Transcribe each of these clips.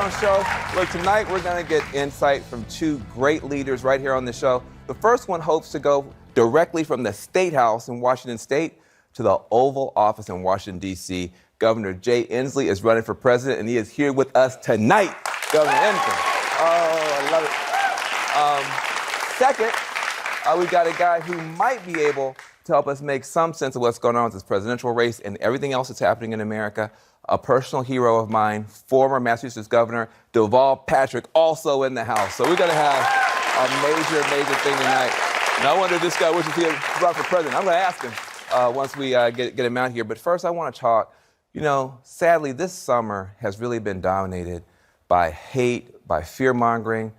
Jones Show. Look, tonight we're going to get insight from two great leaders right here on the show. The first one hopes to go directly from the State House in Washington State to the Oval Office in Washington, D.C. Governor Jay Inslee is running for president, and he is here with us tonight. Governor Inslee. Oh, I love it. Second, we've got a guy who might be able to help us make some sense of what's going on with this presidential race and everything else that's happening in America. A personal hero of mine, former Massachusetts Governor Deval Patrick, also in the house. So we're going to have a major thing tonight. And I wonder if this guy wishes he had run for president. I'm going to ask him once we get him out here. But first, I want to talk. You know, sadly, this summer has really been dominated by hate, by fear-mongering,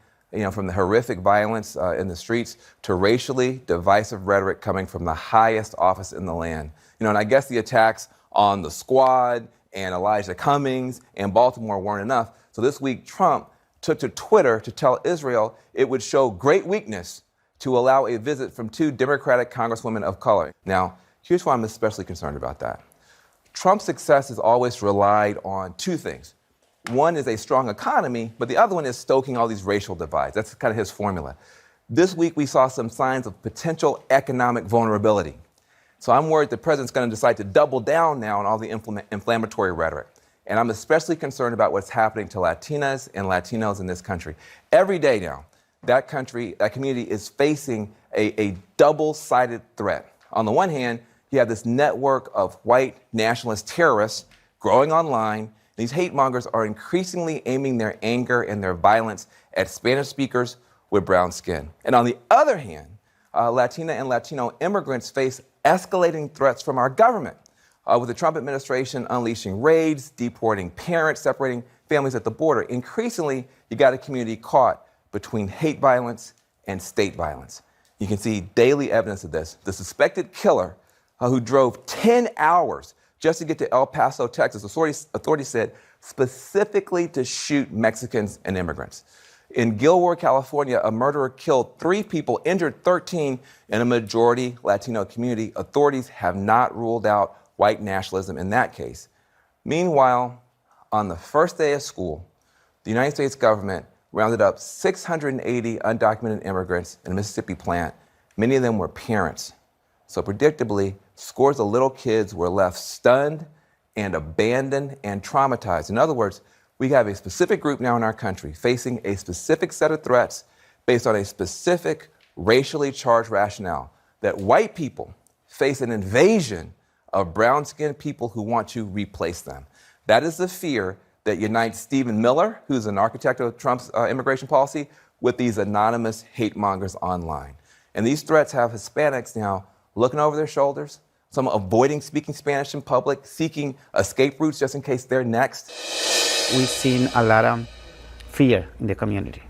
from the horrific violence in the streets to racially divisive rhetoric coming from the highest office in the land. And I guess the attacks on the Squad and Elijah Cummings and Baltimore weren't enough. So this week, Trump took to Twitter to tell Israel it would show great weakness to allow a visit from two Democratic congresswomen of color. Now, here's why I'm especially concerned about that. Trump's success has always relied on two things. One is a strong economy, but the other one is stoking all these racial divides. That's kind of his formula. This week, we saw some signs of potential economic vulnerability. So I'm worried the president's going to decide to double down now on all the inflammatory rhetoric. And I'm especially concerned about what's happening to Latinas and Latinos in this country. Every day now, that community is facing a double-sided threat. On the one hand, you have this network of white nationalist terrorists growing online. These hate mongers are increasingly aiming their anger and their violence at Spanish speakers with brown skin. And on the other hand, Latina and Latino immigrants face escalating threats from our government, with the Trump administration unleashing raids, deporting parents, separating families at the border. Increasingly, you got a community caught between hate violence and state violence. You can see daily evidence of this. The suspected killer who drove 10 hours just to get to El Paso, Texas, authorities said specifically to shoot Mexicans and immigrants. In Gilroy, California, a murderer killed 3 people, injured 13 in a majority Latino community. Authorities have not ruled out white nationalism in that case. Meanwhile, on the first day of school, the United States government rounded up 680 undocumented immigrants in a Mississippi plant. Many of them were parents. So predictably, scores of little kids were left stunned and abandoned and traumatized. In other words, we have a specific group now in our country facing a specific set of threats based on a specific racially charged rationale, that white people face an invasion of brown-skinned people who want to replace them. That is the fear that unites Stephen Miller, who's an architect of Trump's immigration policy, with these anonymous hate mongers online. And these threats have Hispanics now looking over their shoulders, some avoiding speaking Spanish in public, seeking escape routes just in case they're next. We've seen a lot of fear in the community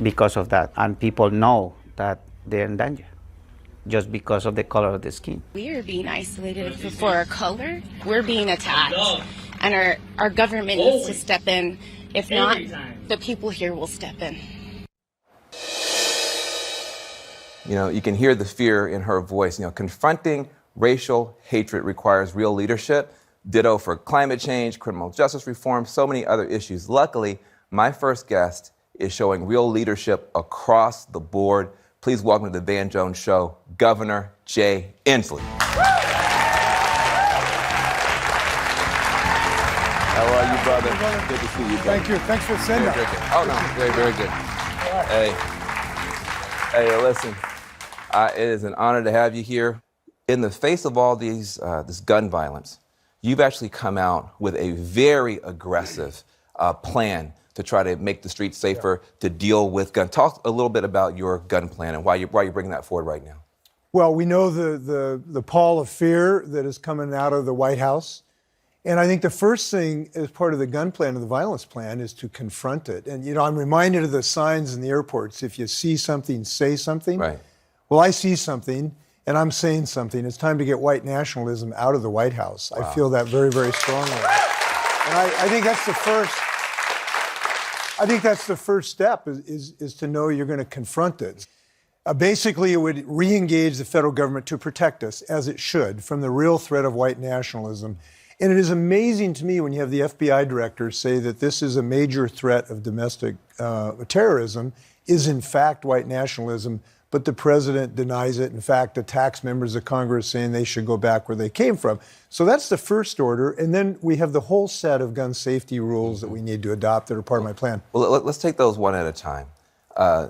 because of that, and people know that they're in danger just because of the color of the skin. We are being isolated for our color. We're being attacked, and our government needs to step in. If not, the people here will step in. You can hear the fear in her voice. Confronting racial hatred requires real leadership. Ditto for climate change, criminal justice reform, so many other issues. Luckily, my first guest is showing real leadership across the board. Please welcome to the Van Jones Show, Governor Jay Inslee. How are you, brother? Good to see you, brother. Thank you. Thanks for sending. Oh, no, very good. Hey, listen, it is an honor to have you here. In the face of all this gun violence, you've actually come out with a very aggressive plan to try to make the streets safer, to deal with guns. Talk a little bit about your gun plan and why you're bringing that forward right now. Well, we know the pall of fear that is coming out of the White House. And I think the first thing as part of the gun plan and the violence plan is to confront it. And, I'm reminded of the signs in the airports. If you see something, say something. Right. Well, I see something, and I'm saying something. It's time to get white nationalism out of the White House. Wow. I feel that very, very strongly. And I think that's the first. I think that's the first step is to know you're going to confront it. Basically, it would re-engage the federal government to protect us, as it should, from the real threat of white nationalism. And it is amazing to me when you have the FBI director say that this is a major threat of domestic terrorism, is in fact white nationalism, but the president denies it. In fact, attacks members of Congress saying they should go back where they came from. So that's the first order. And then we have the whole set of gun safety rules that we need to adopt that are part of my plan. Well, let's take those one at a time.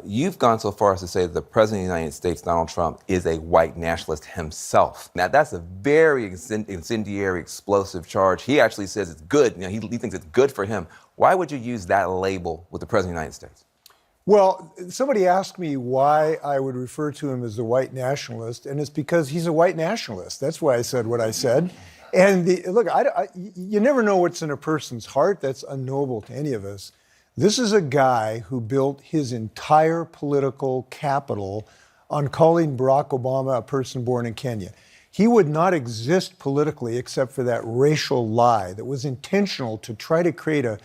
You've gone so far as to say that the President of the United States, Donald Trump, is a white nationalist himself. Now, that's a very incendiary, explosive charge. He actually says it's good. You know, he thinks it's good for him. Why would you use that label with the President of the United States? Well, somebody asked me why I would refer to him as a white nationalist, and it's because he's a white nationalist. That's why I said what I said. And look, you never know what's in a person's heart. That's unknowable to any of us. This is a guy who built his entire political capital on calling Barack Obama a person born in Kenya. He would not exist politically except for that racial lie that was intentional to try to create a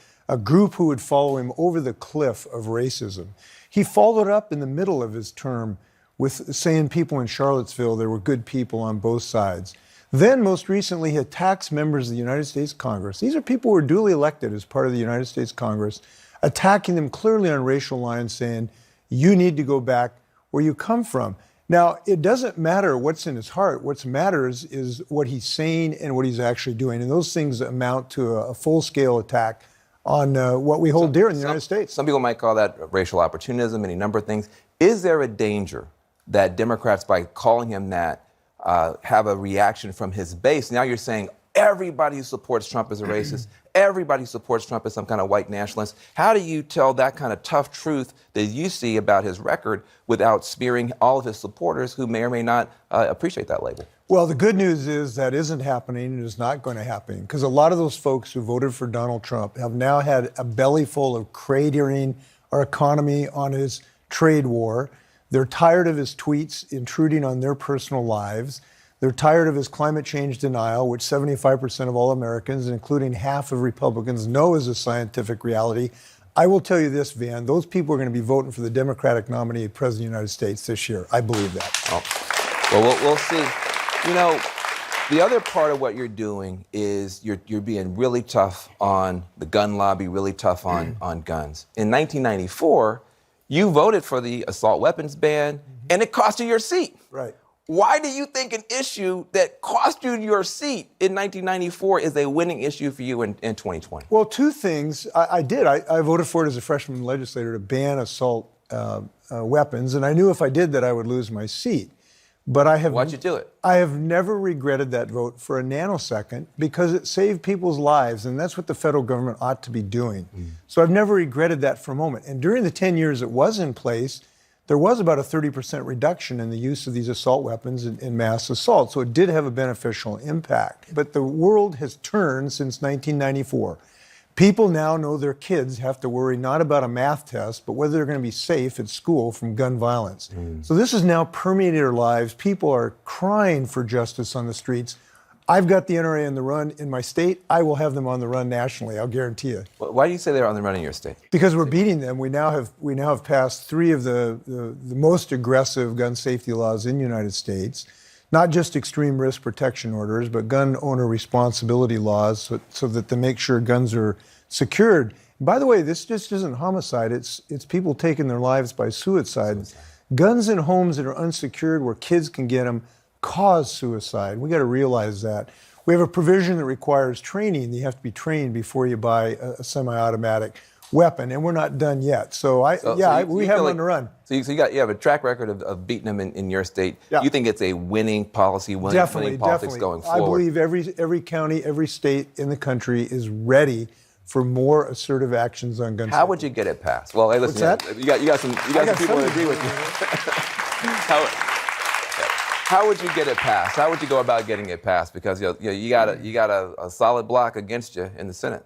group who would follow him over the cliff of racism. He followed up in the middle of his term with saying people in Charlottesville, there were good people on both sides. Then, most recently, he attacks members of the United States Congress. These are people who were duly elected as part of the United States Congress, attacking them clearly on racial lines, saying, you need to go back where you come from. Now, it doesn't matter what's in his heart. What matters is what he's saying and what he's actually doing. And those things amount to a full-scale attack on what we hold dear in the United States. Some people might call that racial opportunism, any number of things. Is there a danger that Democrats, by calling him that, have a reaction from his base? Now you're saying everybody who supports Trump is a racist, everybody who supports Trump is some kind of white nationalist. How do you tell that kind of tough truth that you see about his record without smearing all of his supporters who may or may not appreciate that label? Well, the good news is that isn't happening and is not going to happen, because a lot of those folks who voted for Donald Trump have now had a belly full of cratering our economy on his trade war. They're tired of his tweets intruding on their personal lives. They're tired of his climate change denial, which 75% of all Americans, including half of Republicans, know is a scientific reality. I will tell you this, Van, those people are going to be voting for the Democratic nominee of President of the United States this year. I believe that. Oh. Well, we'll see. You know, the other part of what you're doing is you're being really tough on the gun lobby, really tough on guns. In 1994, you voted for the assault weapons ban, and it cost you your seat. Right. Why do you think an issue that cost you your seat in 1994 is a winning issue for you in 2020? Well, two things. I did. I voted for it as a freshman legislator to ban assault weapons, and I knew if I did that, I would lose my seat. But Why'd you do it? I have never regretted that vote for a nanosecond, because it saved people's lives, and that's what the federal government ought to be doing. So I've never regretted that for a moment. And during the 10 years it was in place, there was about a 30% reduction in the use of these assault weapons in mass assault. So it did have a beneficial impact. But the world has turned since 1994. People now know their kids have to worry not about a math test, but whether they're going to be safe at school from gun violence. So this has now permeated our lives. People are crying for justice on the streets. I've got the NRA on the run in my state. I will have them on the run nationally, I'll guarantee you. Why do you say they're on the run in your state? Because we're beating them. We now have passed 3 of the most aggressive gun safety laws in the United States. Not just extreme risk protection orders, but gun owner responsibility laws, so that to make sure guns are secured. By the way, this just isn't homicide. It's people taking their lives by suicide. Guns in homes that are unsecured, where kids can get them, cause suicide. We got to realize that. We have a provision that requires training. You have to be trained before you buy a semi-automatic weapon, and we're not done yet. So we have them on the run. So you have a track record of beating them in your state. Yeah. You think it's a winning policy, winning politics going forward? I believe every county, every state in the country is ready for more assertive actions on gun safety. How would you get it passed? Well, hey, listen, What's that? you got some people who agree with you. How would you get it passed? How would you go about getting it passed? Because you got a solid block against you in the Senate.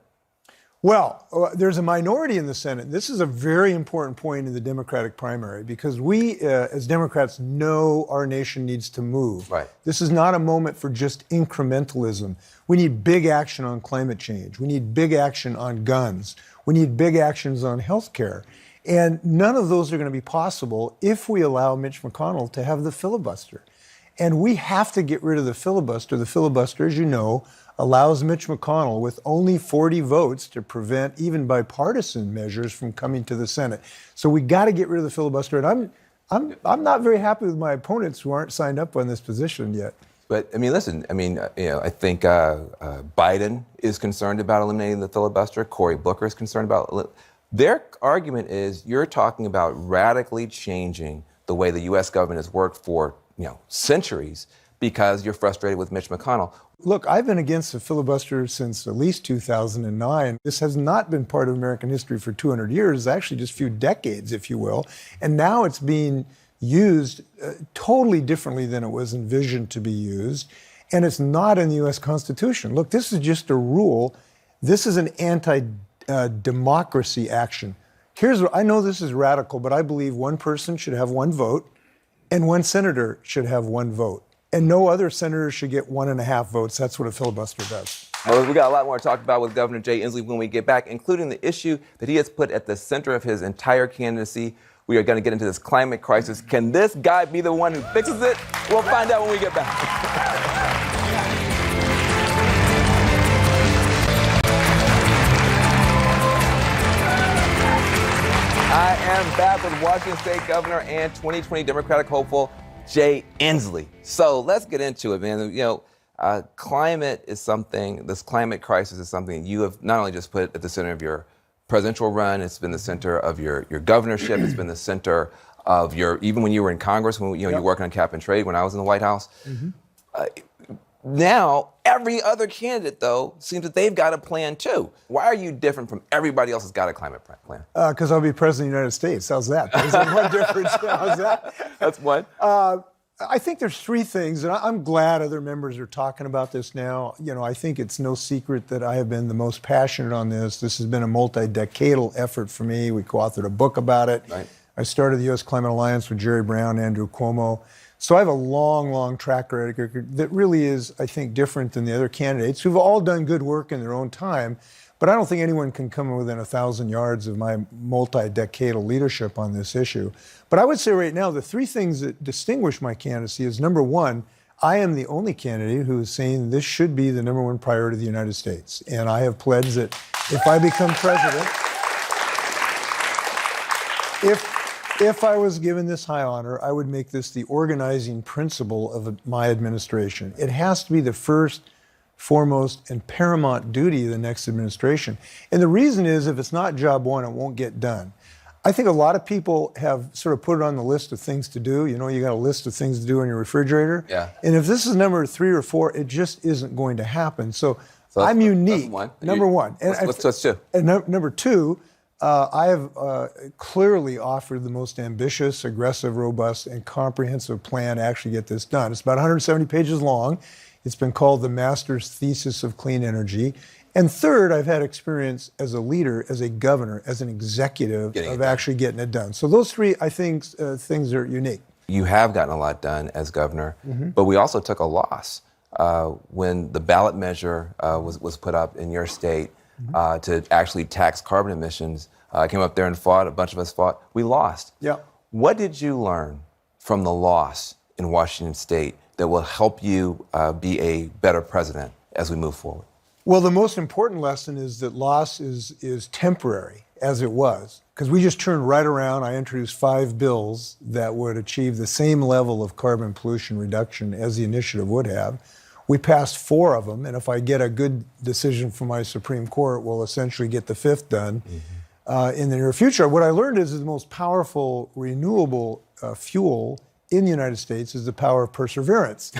Well, there's a minority in the Senate. This is a very important point in the Democratic primary, because we, as Democrats, know our nation needs to move. Right. This is not a moment for just incrementalism. We need big action on climate change. We need big action on guns. We need big actions on health care. And none of those are going to be possible if we allow Mitch McConnell to have the filibuster. And we have to get rid of the filibuster. The filibuster, as you know, allows Mitch McConnell with only 40 votes to prevent even bipartisan measures from coming to the Senate. So we got to get rid of the filibuster. And I'm not very happy with my opponents who aren't signed up on this position yet. But I mean, listen. I mean, I think Biden is concerned about eliminating the filibuster. Cory Booker is concerned about. Their argument is you're talking about radically changing the way the U.S. government has worked for centuries because you're frustrated with Mitch McConnell. Look, I've been against the filibuster since at least 2009. This has not been part of American history for 200 years, actually just a few decades, if you will. And now it's being used totally differently than it was envisioned to be used. And it's not in the U.S. Constitution. Look, this is just a rule. This is an anti-democracy action. Here's what I know, this is radical, but I believe one person should have one vote and one senator should have one vote. And no other senator should get 1.5 votes. That's what a filibuster does. Well, we got a lot more to talk about with Governor Jay Inslee when we get back, including the issue that he has put at the center of his entire candidacy. We are going to get into this climate crisis. Can this guy be the one who fixes it? We'll find out when we get back. I am back with Washington State Governor and 2020 Democratic hopeful Jay Inslee. So let's get into it, man. Climate is something, this climate crisis is something you have not only just put at the center of your presidential run, it's been the center of your governorship, it's been the center of even when you were in Congress, when you're working on cap and trade, when I was in the White House. Now, every other candidate, though, seems that they've got a plan, too. Why are you different from everybody else who's got a climate plan? Because I'll be president of the United States. How's that? There's one difference. How's that? That's one. I think there's three things, and I'm glad other members are talking about this now. I think it's no secret that I have been the most passionate on this. This has been a multi-decadal effort for me. We co-authored a book about it. Right. I started the U.S. Climate Alliance with Jerry Brown, Andrew Cuomo. So I have a long, long track record that really is, I think, different than the other candidates who've all done good work in their own time. But I don't think anyone can come within 1,000 yards of my multi-decadal leadership on this issue. But I would say right now, the three things that distinguish my candidacy is, number one, I am the only candidate who is saying this should be the number one priority of the United States. And I have pledged that if I become president, if I was given this high honor, I would make this the organizing principle of my administration. It has to be the first, foremost, and paramount duty of the next administration. And the reason is, if it's not job one, it won't get done. I think a lot of people have sort of put it on the list of things to do. You got a list of things to do in your refrigerator. Yeah. And if this is number 3 or 4, it just isn't going to happen. So I'm unique. That's one. Number one. And what's two? And number two, I have clearly offered the most ambitious, aggressive, robust, and comprehensive plan to actually get this done. It's about 170 pages long. It's been called the Master's Thesis of Clean Energy. And third, I've had experience as a leader, as a governor, as an executive of actually getting it done. So those three, I think, things are unique. You have gotten a lot done as governor, but we also took a loss when the ballot measure was put up in your state to actually tax carbon emissions. I came up there and fought, a bunch of us fought. We lost. Yeah. What did you learn from the loss in Washington State that will help you be a better president as we move forward? Well, the most important lesson is that loss is temporary, as it was, because we just turned right around. I introduced 5 bills that would achieve the same level of carbon pollution reduction as the initiative would have. We passed 4 of them, and if I get a good decision from my Supreme Court, we'll essentially get the 5th done in the near future. What I learned is the most powerful renewable fuel in the United States is the power of perseverance,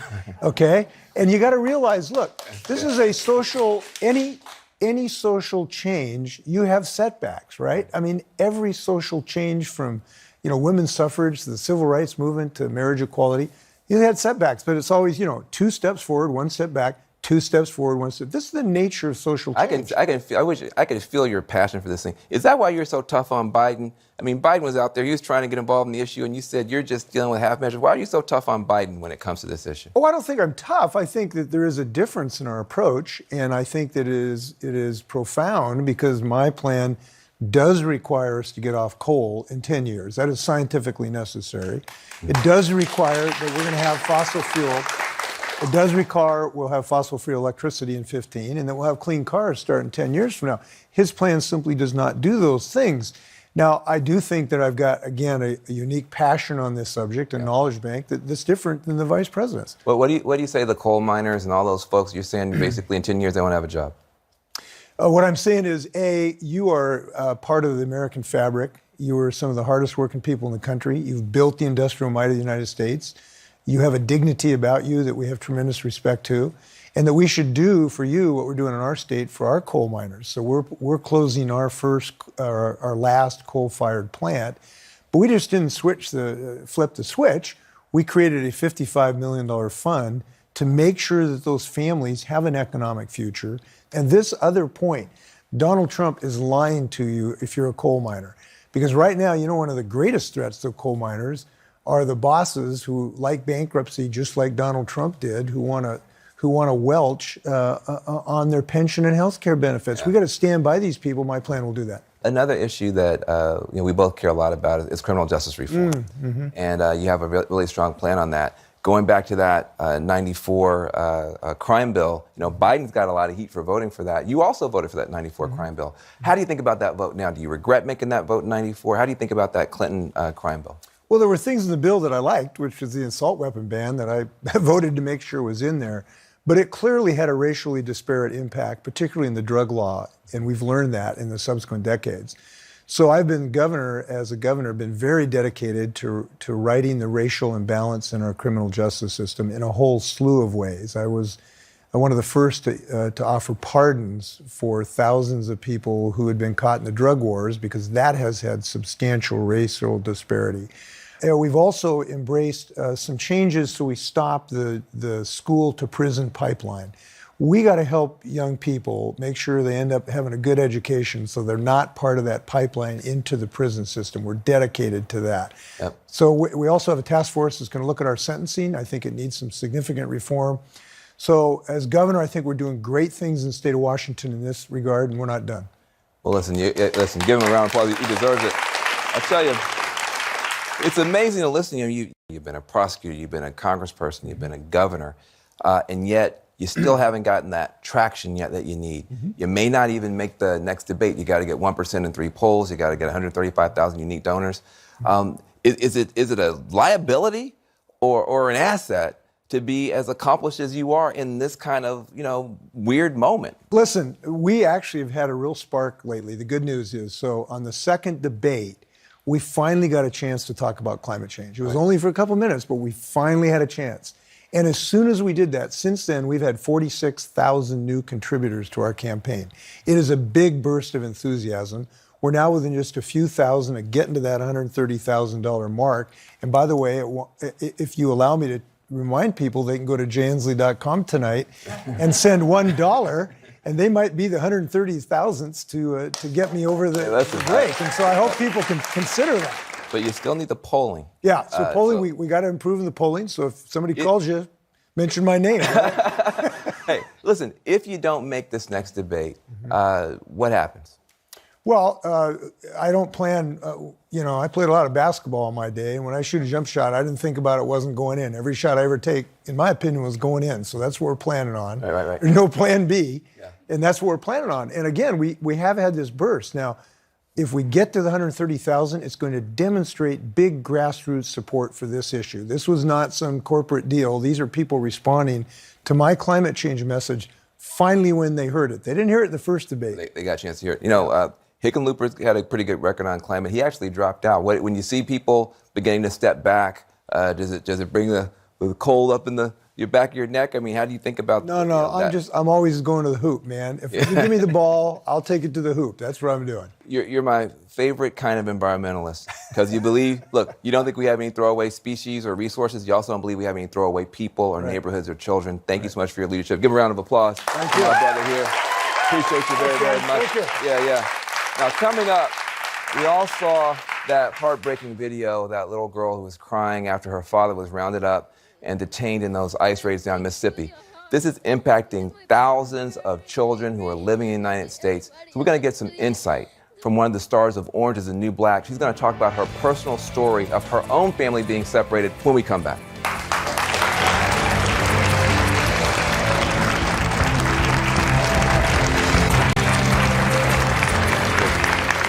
okay? And you got to realize, look, this is a social, any social change, you have setbacks, right? I mean, every social change from, women's suffrage to the civil rights movement to marriage equality, you had setbacks, but it's always, 2 steps forward, 1 step back, 2 steps forward, 1 step. This is the nature of social change. I wish I could feel your passion for this thing. Is that why you're so tough on Biden? I mean, Biden was out there, he was trying to get involved in the issue, and you said you're just dealing with half measures. Why are you so tough on Biden when it comes to this issue? Oh, I don't think I'm tough. I think that there is a difference in our approach, and I think that it is profound because my plan does require us to get off coal in 10 years. That is scientifically necessary. It does require that we're going to have fossil fuel. It does require we'll have fossil-free electricity in 15, and that we'll have clean cars starting 10 years from now. His plan simply does not do those things. Now, I do think that I've got, again, a unique passion on this subject, a knowledge bank that's different than the vice president's. Well, what do you say to the coal miners and all those folks? You're saying basically in 10 years they won't have a job. What I'm saying is, A, you are part of the American fabric. You are some of the hardest working people in the country. You've built the industrial might of the United States. You have a dignity about you that we have tremendous respect to, and that we should do for you what we're doing in our state for our coal miners. So we're closing our last coal-fired plant, but we just didn't flip the switch. We created a $55 million fund to make sure that those families have an economic future. And this other point, Donald Trump is lying to you if you're a coal miner, because right now, one of the greatest threats to coal miners are the bosses who like bankruptcy, just like Donald Trump did, who want to welch on their pension and health care benefits. We got to stand by these people. My plan will do that. Another issue that we both care a lot about is criminal justice reform, and you have a really strong plan on that. Going back to that 94 crime bill, Biden's got a lot of heat for voting for that. You also voted for that 94 crime bill. How do you think about that vote now? Do you regret making that vote in 94? How do you think about that Clinton crime bill? Well, there were things in the bill that I liked, which was the assault weapon ban that I voted to make sure was in there. But it clearly had a racially disparate impact, particularly in the drug law, and we've learned that in the subsequent decades. So I've been been very dedicated to righting the racial imbalance in our criminal justice system in a whole slew of ways. I was one of the first to offer pardons for thousands of people who had been caught in the drug wars, because that has had substantial racial disparity. We've also embraced some changes so we stop the school to prison pipeline. We got to help young people make sure they end up having a good education so they're not part of that pipeline into the prison system. We're dedicated to that. Yep. So we also have a task force that's going to look at our sentencing. I think it needs some significant reform. So as governor, I think we're doing great things in the state of Washington in this regard, and we're not done. Well, listen, give him a round of applause. He deserves it. I'll tell you, it's amazing to listen to you. You've been a prosecutor, you've been a congressperson, you've been a governor, and yet you still haven't gotten that traction yet that you need. You may not even make the next debate. You got to get 1% in 3 polls. You got to get 135,000 unique donors. Is it a liability or an asset to be as accomplished as you are in this kind of, weird moment? Listen, we actually have had a real spark lately. The good news is, so on the second debate, we finally got a chance to talk about climate change. It was only for a couple minutes, but we finally had a chance. And as soon as we did that, since then, we've had 46,000 new contributors to our campaign. It is a big burst of enthusiasm. We're now within just a few thousand of getting to that $130,000 mark. And by the way, if you allow me to remind people, they can go to jinslee.com tonight and send $1, and they might be the 130,000th to get me over the break. And so I hope people can consider that. But you still need the polling. Yeah, so polling, we got to improve in the polling. So if somebody calls you, mention my name. Right? Hey, listen, if you don't make this next debate, what happens? Well, I don't plan, I played a lot of basketball in my day, and when I shoot a jump shot, I didn't think about it wasn't going in. Every shot I ever take, in my opinion, was going in. So that's what we're planning on. Right. There's no plan B, and that's what we're planning on. And again, we have had this burst. Now, if we get to the 130,000, it's going to demonstrate big grassroots support for this issue. This was not some corporate deal. These are people responding to my climate change message finally when they heard it. They didn't hear it in the first debate. They got a chance to hear it. Hickenlooper's had a pretty good record on climate. He actually dropped out. When you see people beginning to step back, does it bring the cold up in your back of your neck? I mean, how do you think about No, I'm always going to the hoop, man. If you give me the ball, I'll take it to the hoop. That's what I'm doing. You're my favorite kind of environmentalist, because you believe, look, you don't think we have any throwaway species or resources. You also don't believe we have any throwaway people or neighborhoods or children. Thank you so much for your leadership. Give a round of applause. Thank you. My brother here. Appreciate you very much. Thank you. Yeah. Now, coming up, we all saw that heartbreaking video of that little girl who was crying after her father was rounded up and detained in those ICE raids down Mississippi. This is impacting thousands of children who are living in the United States. So we're going to get some insight from one of the stars of Orange is the New Black. She's going to talk about her personal story of her own family being separated when we come back.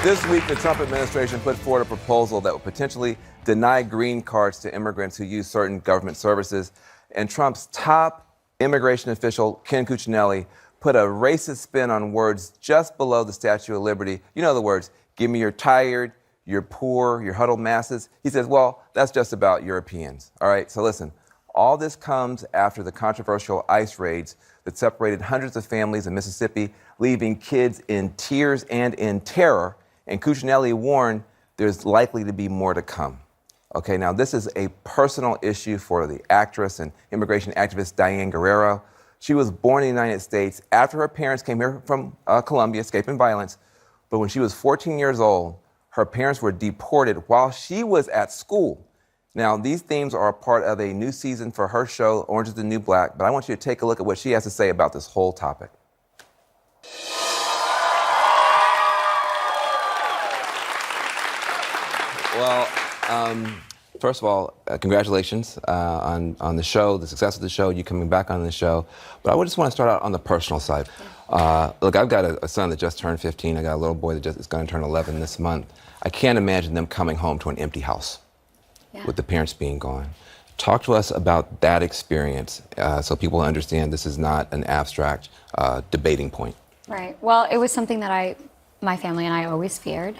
This week, the Trump administration put forward a proposal that would potentially deny green cards to immigrants who use certain government services. And Trump's top immigration official, Ken Cuccinelli, put a racist spin on words just below the Statue of Liberty. You know the words, give me your tired, your poor, your huddled masses. He says, well, that's just about Europeans. All right, so listen, all this comes after the controversial ICE raids that separated hundreds of families in Mississippi, leaving kids in tears and in terror. And Cuccinelli warned there's likely to be more to come. Okay, now this is a personal issue for the actress and immigration activist Diane Guerrero. She was born in the United States after her parents came here from Colombia, escaping violence. But when she was 14 years old, her parents were deported while she was at school. Now, these themes are a part of a new season for her show, Orange is the New Black, but I want you to take a look at what she has to say about this whole topic. Well, first of all, congratulations on the show, the success of the show, you coming back on the show. But I just want to start out on the personal side. Look, I've got a son that just turned 15. I got a little boy that is going to turn 11 this month. I can't imagine them coming home to an empty house with the parents being gone. Talk to us about that experience so people understand this is not an abstract debating point. Right. Well, it was something that my family and I always feared.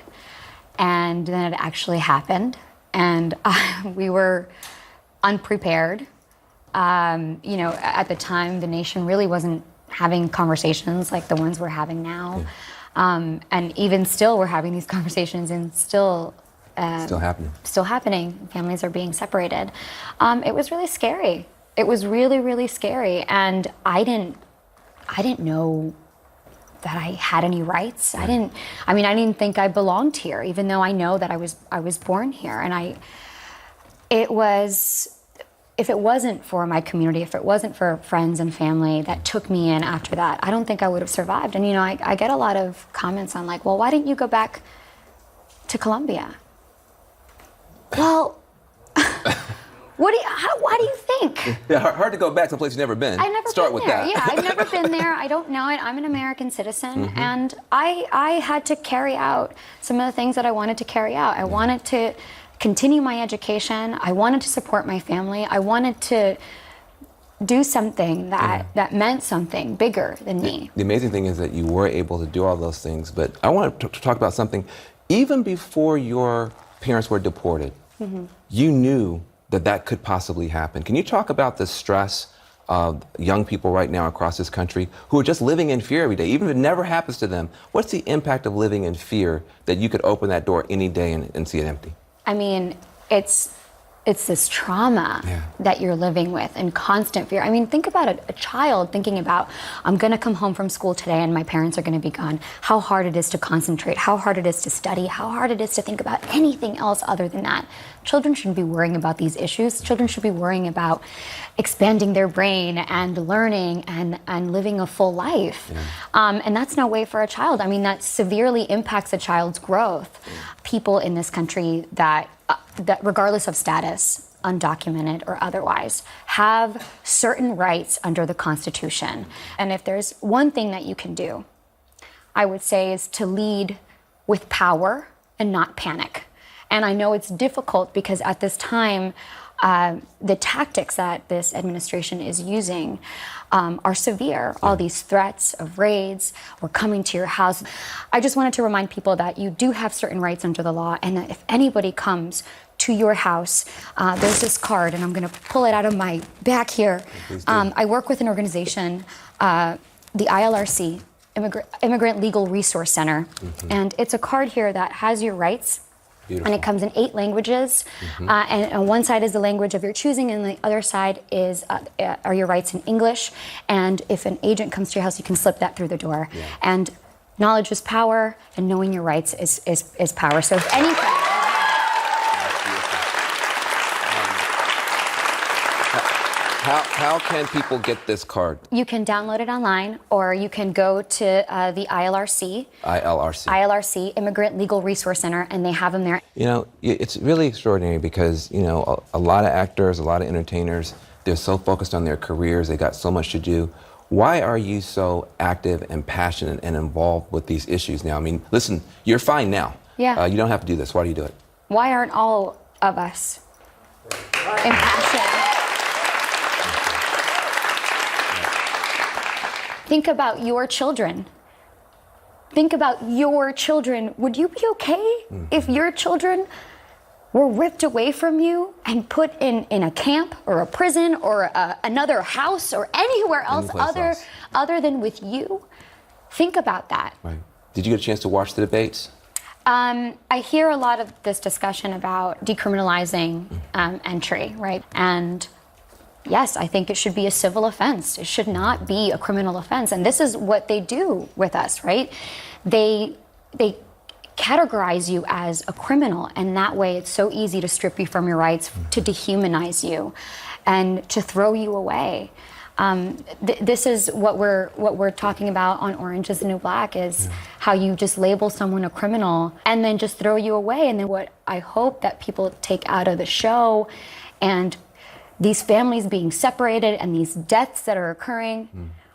And then it actually happened. And we were unprepared. At the time, the nation really wasn't having conversations like the ones we're having now. Yeah. And even still, we're having these conversations and still happening. Still happening. Families are being separated. It was really scary. It was really, really scary. And I didn't know that I had any rights. I didn't think I belonged here, even though I know that I was born here. And if it wasn't for my community, if it wasn't for friends and family that took me in after that, I don't think I would have survived. And I get a lot of comments on like, well, why didn't you go back to Colombia? Well, why do you think? Yeah, hard to go back to a place you've never been. I've never Start been with there. that. Yeah, I've never been there. I don't know it. I'm an American citizen, and I had to carry out some of the things that I wanted to carry out. I wanted to continue my education. I wanted to support my family. I wanted to do something that meant something bigger than me. The amazing thing is that you were able to do all those things, but I want to talk about something. Even before your parents were deported, you knew that could possibly happen. Can you talk about the stress of young people right now across this country who are just living in fear every day, even if it never happens to them? What's the impact of living in fear that you could open that door any day and see it empty? I mean, it's this trauma that you're living with and constant fear. I mean, think about a child thinking about, I'm going to come home from school today and my parents are going to be gone. How hard it is to concentrate, how hard it is to study, how hard it is to think about anything else other than that. Children shouldn't be worrying about these issues. Children should be worrying about expanding their brain and learning and living a full life. And that's no way for a child. I mean, that severely impacts a child's growth. People in this country that regardless of status, undocumented or otherwise, have certain rights under the Constitution. And if there's one thing that you can do, I would say, is to lead with power and not panic. And I know it's difficult because at this time, the tactics that this administration is using are severe. All these threats of raids or coming to your house. I just wanted to remind people that you do have certain rights under the law, and that if anybody comes to your house, there's this card, and I'm going to pull it out of my back here. I work with an organization, the ILRC, Immigrant Legal Resource Center, and it's a card here that has your rights. Beautiful. And it comes in 8 languages, and on one side is the language of your choosing, and the other side are your rights in English. And if an agent comes to your house, you can slip that through the door. And knowledge is power, and knowing your rights is power. So if anything, How can people get this card? You can download it online, or you can go to the ILRC, Immigrant Legal Resource Center, and they have them there. You know, it's really extraordinary because, you know, a lot of actors, a lot of entertainers, they're so focused on their careers, they got so much to do. Why are you so active and passionate and involved with these issues now? I mean, listen, you're fine now. Yeah. You don't have to do this. Why do you do it? Why aren't all of us impassioned? Think about your children. Think about your children. Would you be okay if your children were ripped away from you and put in a camp or a prison or another house or anywhere else other than with you? Think about that. Right. Did you get a chance to watch the debates? I hear a lot of this discussion about decriminalizing entry, right? And yes, I think it should be a civil offense. It should not be a criminal offense. And this is what they do with us, right? They categorize you as a criminal, and that way it's so easy to strip you from your rights, to dehumanize you, and to throw you away. This is what we're talking about on Orange is the New Black, is how you just label someone a criminal and then just throw you away. And then what I hope that people take out of the show, and these families being separated and these deaths that are occurring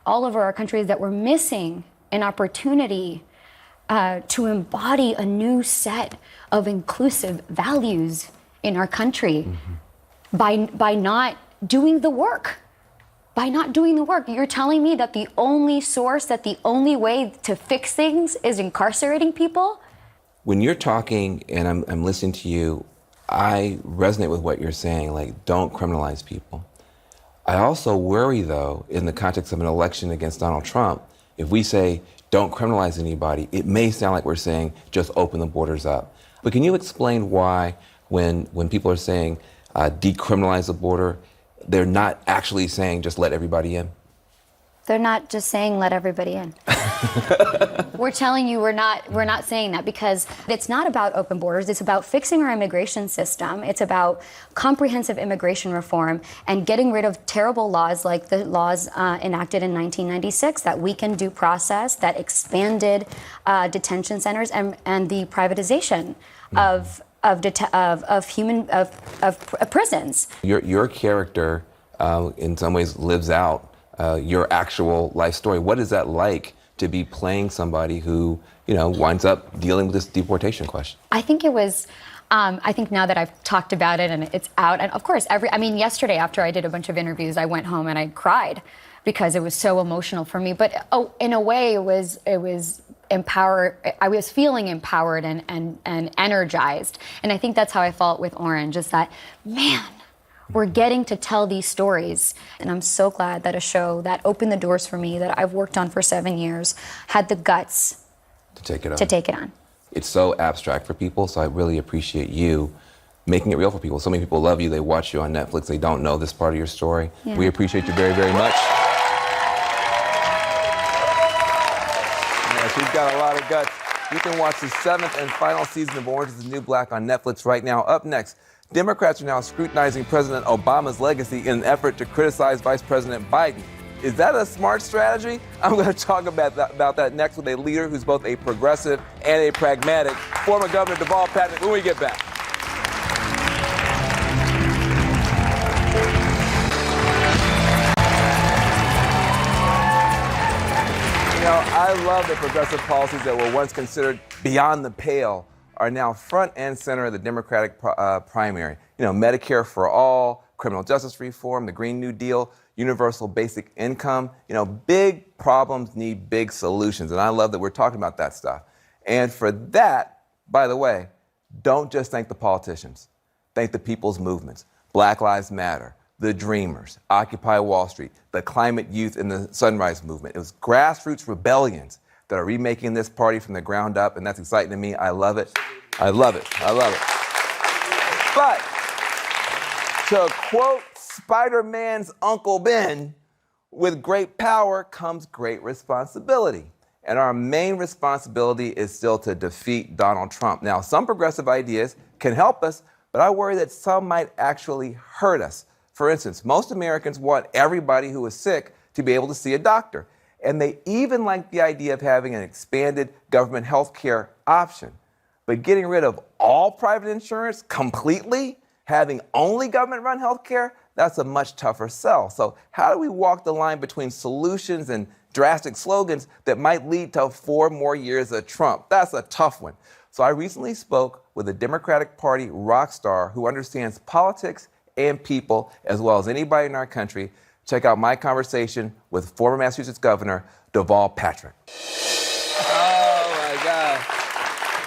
all over our country, that we're missing an opportunity to embody a new set of inclusive values in our country by not doing the work. By not doing the work. You're telling me that the only source, that the only way to fix things is incarcerating people? When you're talking and I'm listening to you, I resonate with what you're saying, like, don't criminalize people. I also worry, though, in the context of an election against Donald Trump, if we say, don't criminalize anybody, it may sound like we're saying, just open the borders up. But can you explain why, when people are saying decriminalize the border, they're not actually saying just let everybody in? They're not just saying let everybody in. We're telling you we're not saying that, because it's not about open borders. It's about fixing our immigration system. It's about comprehensive immigration reform and getting rid of terrible laws like the laws enacted in 1996 that weakened due process, that expanded detention centers, and the privatization of prisons. Your character, in some ways, lives out your actual life story. What is that like to be playing somebody who, you know, winds up dealing with this deportation question? I think it was. I think now that I've talked about it and it's out, and of course, yesterday after I did a bunch of interviews, I went home and I cried because it was so emotional for me. But in a way, it was empowered. I was feeling empowered and energized, and I think that's how I felt with Orange. Is that, man, we're getting to tell these stories, and I'm so glad that a show that opened the doors for me, that I've worked on for 7 years, had the guts to take it on. It's so abstract for people, so I really appreciate you making it real for people. So many people love you, they watch you on Netflix, they don't know this part of your story. Yeah. We appreciate you very, very much. Yes, you've got a lot of guts. You can watch the 7th and final season of Orange is the New Black on Netflix right now. Up next, Democrats are now scrutinizing President Obama's legacy in an effort to criticize Vice President Biden. Is that a smart strategy? I'm going to talk about that next with a leader who's both a progressive and a pragmatic, former Governor Deval Patrick, when we get back. You know, I love that progressive policies that were once considered beyond the pale are now front and center of the Democratic primary. You know, Medicare for all, criminal justice reform, the Green New Deal, universal basic income. You know, big problems need big solutions, and I love that we're talking about that stuff. And for that, by the way, don't just thank the politicians. Thank the people's movements. Black Lives Matter, the Dreamers, Occupy Wall Street, the climate youth and the Sunrise Movement. It was grassroots rebellions that are remaking this party from the ground up, and that's exciting to me. I love it. I love it. I love it. But to quote Spider-Man's Uncle Ben, with great power comes great responsibility. And our main responsibility is still to defeat Donald Trump. Now, some progressive ideas can help us, but I worry that some might actually hurt us. For instance, most Americans want everybody who is sick to be able to see a doctor. And they even like the idea of having an expanded government health care option. But getting rid of all private insurance completely, having only government-run health care, that's a much tougher sell. So how do we walk the line between solutions and drastic slogans that might lead to 4 more years of Trump? That's a tough one. So I recently spoke with a Democratic Party rock star who understands politics and people as well as anybody in our country. Check out my conversation with former Massachusetts Governor Deval Patrick. Oh my God.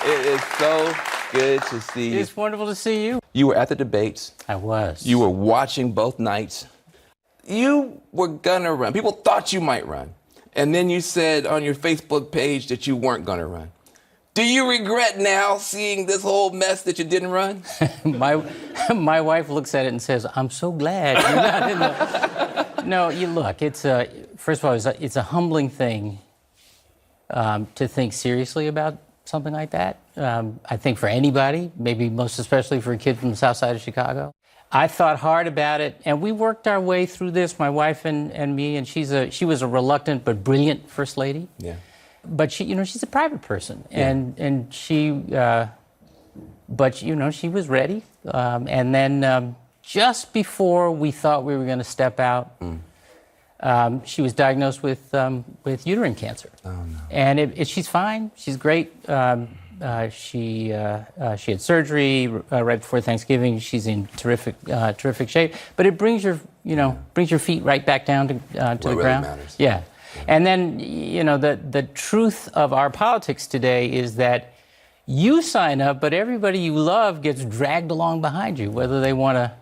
It is so good to see you. It's wonderful to see you. You were at the debates. I was. You were watching both nights. You were gonna run. People thought you might run. And then you said on your Facebook page that you weren't gonna run. Do you regret now seeing this whole mess that you didn't run? My wife looks at it and says, "I'm so glad you're not in the." No, you look. It's first of all, it's a humbling thing to think seriously about something like that. I think for anybody, maybe most especially for a kid from the South Side of Chicago. I thought hard about it, and we worked our way through this. My wife and me, and she was a reluctant but brilliant first lady. Yeah. But she's a private person, and she, but she was ready. And then just before we thought we were going to step out, she was diagnosed with uterine cancer. Oh no! And she's fine. She's great. She had surgery right before Thanksgiving. She's in terrific shape. But it brings your feet right back down to the really ground. Matters. Yeah. And then, the truth of our politics today is that you sign up, but everybody you love gets dragged along behind you, whether they want to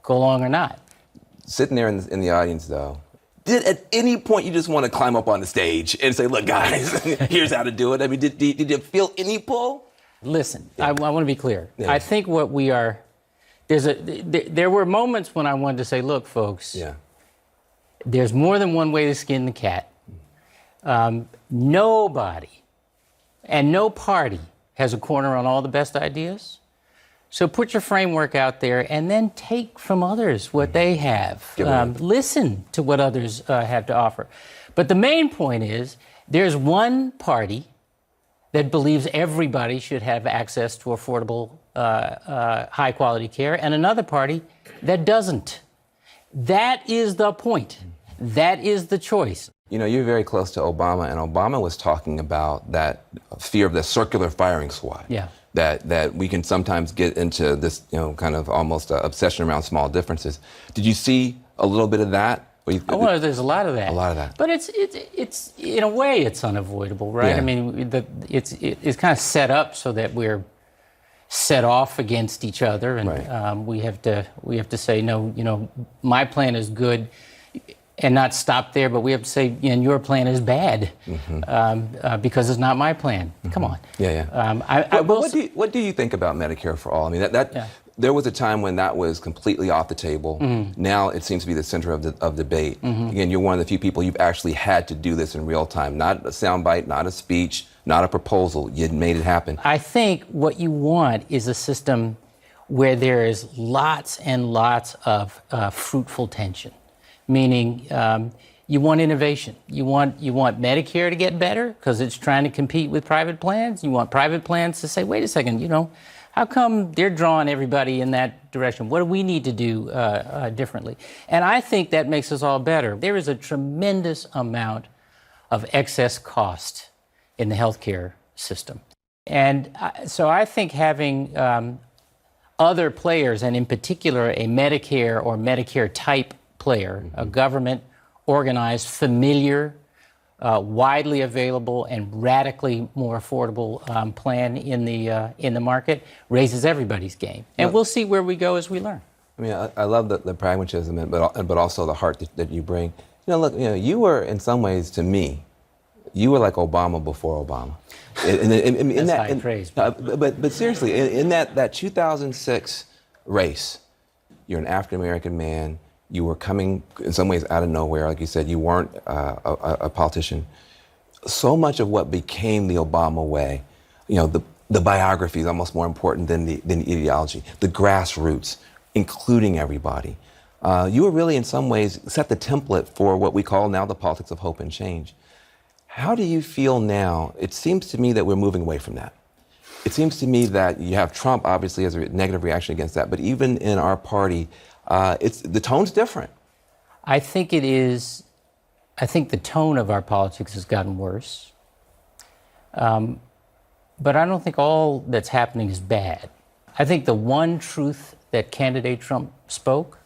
go along or not. Sitting there in the audience, though, did at any point you just want to climb up on the stage and say, look, guys, here's how to do it? I mean, did you feel any pull? Listen, I want to be clear. Yeah. I think what we are, there were moments when I wanted to say, look, folks, there's more than one way to skin the cat. Nobody and no party has a corner on all the best ideas. So put your framework out there and then take from others what they have. Listen to what others have to offer. But the main point is there's one party that believes everybody should have access to affordable, high-quality care, and another party that doesn't. That is the point. That is the choice. You're very close to Obama, and Obama was talking about that fear of the circular firing squad. Yeah. That we can sometimes get into this, kind of almost obsession around small differences. Did you see a little bit of that? Well, there's a lot of that. A lot of that. But it's in a way it's unavoidable, right? Yeah. I mean, it's kind of set up so that we're set off against each other, and right. we have to say no. My plan is good. And not stop there, but we have to say, your plan is bad because it's not my plan. Come on. Yeah. What do you think about Medicare for All? I mean, there was a time when that was completely off the table. Now it seems to be the center of debate. Again, you're one of the few people you've actually had to do this in real time. Not a soundbite, not a speech, not a proposal. You made it happen. I think what you want is a system where there is lots and lots of fruitful tension. Meaning, you want innovation. You want Medicare to get better because it's trying to compete with private plans. You want private plans to say, wait a second, how come they're drawing everybody in that direction? What do we need to do differently? And I think that makes us all better. There is a tremendous amount of excess cost in the healthcare system. And so I think having other players, and in particular a Medicare or Medicare type player, a government-organized, familiar, widely available, and radically more affordable plan in the market raises everybody's game. And we'll see where we go as we learn. I mean, I love the pragmatism, but also the heart that you bring. Look, you were in some ways, to me, you were like Obama before Obama. That's high praise. But seriously, in that 2006 race, you're an African-American man. You were coming, in some ways, out of nowhere. Like you said, you weren't a politician. So much of what became the Obama way, the biography is almost more important than the ideology. The grassroots, including everybody. You were really, in some ways, set the template for what we call now the politics of hope and change. How do you feel now? It seems to me that we're moving away from that. It seems to me that you have Trump, obviously, as a negative reaction against that, but even in our party, the tone's different. I think it is. I think the tone of our politics has gotten worse. But I don't think all that's happening is bad. I think the one truth that candidate Trump spoke,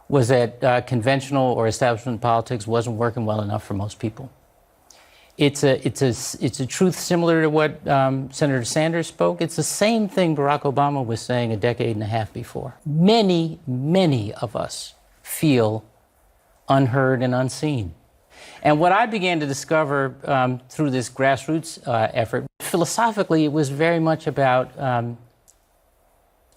was that conventional or establishment politics wasn't working well enough for most people. It's a truth similar to what Senator Sanders spoke. It's the same thing Barack Obama was saying a decade and a half before. Many, many of us feel unheard and unseen. And what I began to discover through this grassroots effort, philosophically, it was very much about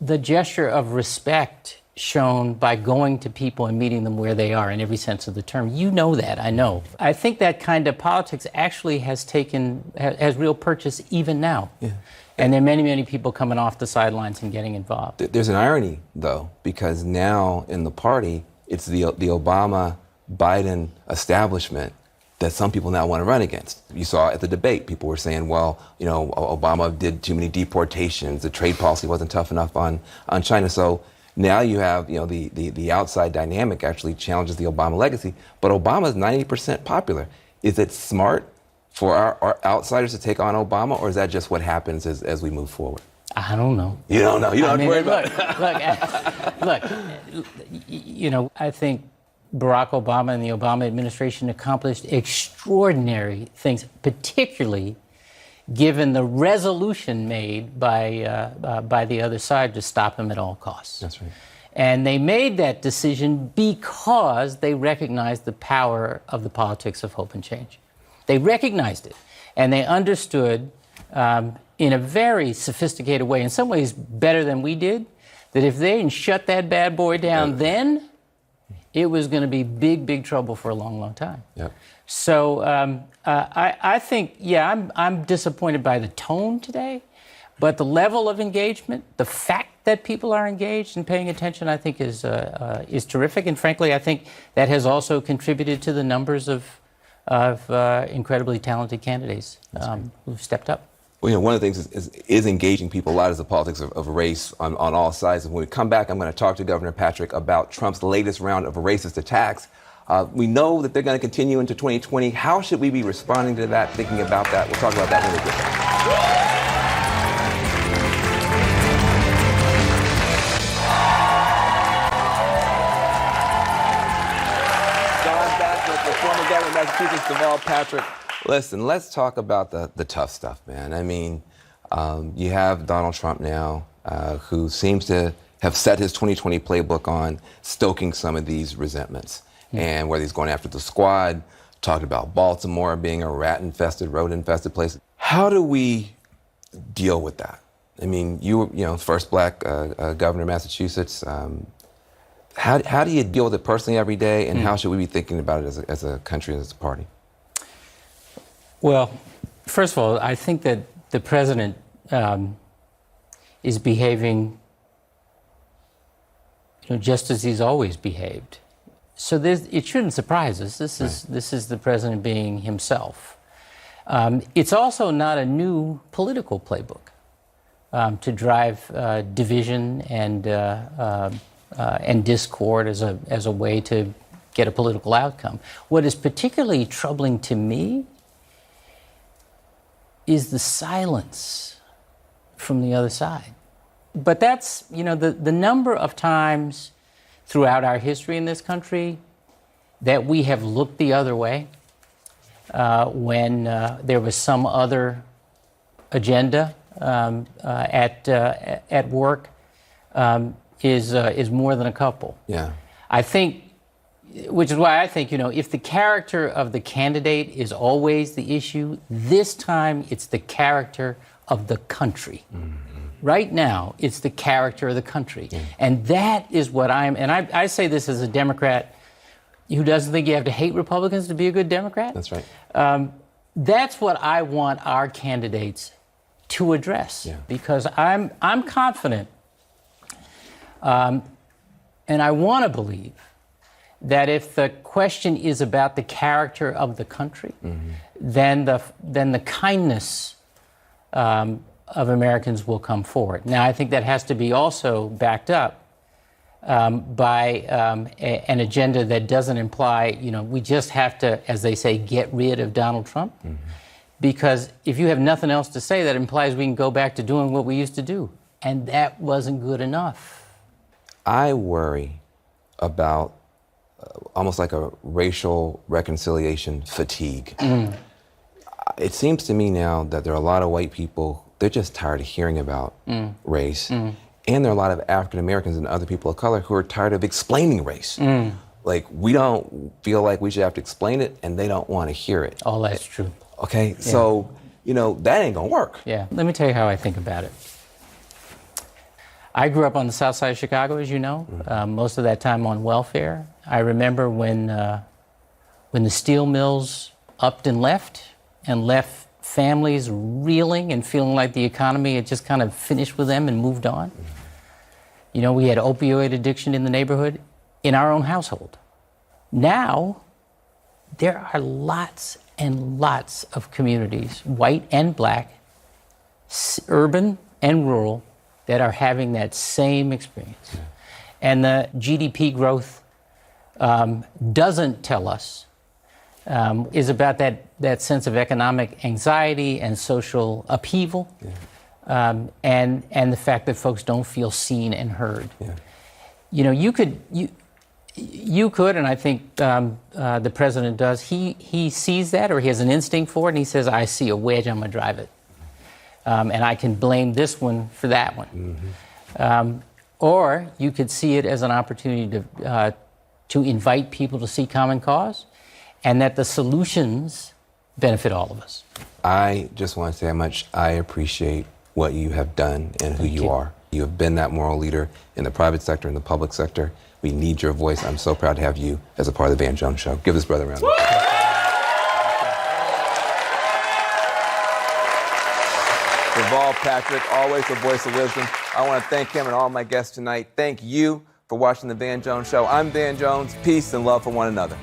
the gesture of respect shown by going to people and meeting them where they are in every sense of the term. You know that, I know. I think that kind of politics actually has real purchase even now. Yeah. And there are many, many people coming off the sidelines and getting involved. There's an irony, though, because now in the party, it's the Obama-Biden establishment that some people now want to run against. You saw at the debate, people were saying, well, you know, Obama did too many deportations, the trade policy wasn't tough enough on China. So now you have, you know, the outside dynamic actually challenges the Obama legacy, but Obama's 90% popular. Is it smart for our outsiders to take on Obama, or is that just what happens as we move forward? I don't know. You don't know. You don't have to worry about it. Look, you know, I think Barack Obama and the Obama administration accomplished extraordinary things, particularly given the resolution made by the other side to stop him at all costs. That's right. And they made that decision because they recognized the power of the politics of hope and change. They recognized it, and they understood in a very sophisticated way, in some ways better than we did, that if they didn't shut that bad boy down then, it was going to be big, big trouble for a long, long time. Yep. So I think, yeah, I'm disappointed by the tone today, but the level of engagement, the fact that people are engaged and paying attention, I think is terrific. And frankly, I think that has also contributed to the numbers of incredibly talented candidates who've stepped up. Well, you know, one of the things is engaging people a lot is the politics of race on all sides. And when we come back, I'm going to talk to Governor Patrick about Trump's latest round of racist attacks. We know that they're going to continue into 2020. How should we be responding to that, thinking about that? We'll talk about that when we get back. Former Governor of Massachusetts, Deval Patrick. Listen, let's talk about the tough stuff, man. I mean, you have Donald Trump now, who seems to have set his 2020 playbook on stoking some of these resentments. And whether he's going after the squad, talked about Baltimore being a rat-infested, rodent-infested place. How do we deal with that? I mean, you were, first black governor of Massachusetts. How do you deal with it personally every day, and how should we be thinking about it as a country and as a party? Well, first of all, I think that the president is behaving just as he's always behaved. So it shouldn't surprise us. This is the president being himself. It's also not a new political playbook to drive division and discord as a way to get a political outcome. What is particularly troubling to me is the silence from the other side. But that's, the number of times throughout our history in this country that we have looked the other way when there was some other agenda at work is more than a couple. Yeah. I think, which is why I think, if the character of the candidate is always the issue, this time it's the character of the country. Mm-hmm. Right now, it's the character of the country. Yeah. And that is what I say this as a Democrat who doesn't think you have to hate Republicans to be a good Democrat. That's right. That's what I want our candidates to address, because I'm confident And I want to believe that if the question is about the character of the country, then the kindness of Americans will come forward. Now, I think that has to be also backed up by an agenda that doesn't imply, we just have to, as they say, get rid of Donald Trump. Because if you have nothing else to say, that implies we can go back to doing what we used to do. And that wasn't good enough. I worry about almost like a racial reconciliation fatigue. It seems to me now that there are a lot of white people, they're just tired of hearing about race. And there are a lot of African Americans and other people of color who are tired of explaining race. Like, we don't feel like we should have to explain it, and they don't want to hear it. Oh, that's true. Okay, so, that ain't gonna work. Yeah, let me tell you how I think about it. I grew up on the south side of Chicago, as you know, most of that time on welfare. I remember when the steel mills upped and left families reeling and feeling like the economy had just kind of finished with them and moved on. We had opioid addiction in the neighborhood, in our own household. Now, there are lots and lots of communities, white and black, urban and rural, that are having that same experience. And the GDP growth doesn't tell us, is about that sense of economic anxiety and social upheaval, and the fact that folks don't feel seen and heard. You could, and I think the president does, he sees that, or he has an instinct for it, and he says, I see a wedge, I'm gonna drive it. And I can blame this one for that one. Or you could see it as an opportunity to invite people to see common cause, and that the solutions benefit all of us. I just want to say how much I appreciate what you have done and who you are. You have been that moral leader in the private sector and the public sector. We need your voice. I'm so proud to have you as a part of the Van Jones Show. Give this brother a round of applause. Deval Patrick, always a voice of wisdom. I want to thank him and all my guests tonight. Thank you for watching the Van Jones Show. I'm Van Jones. Peace and love for one another.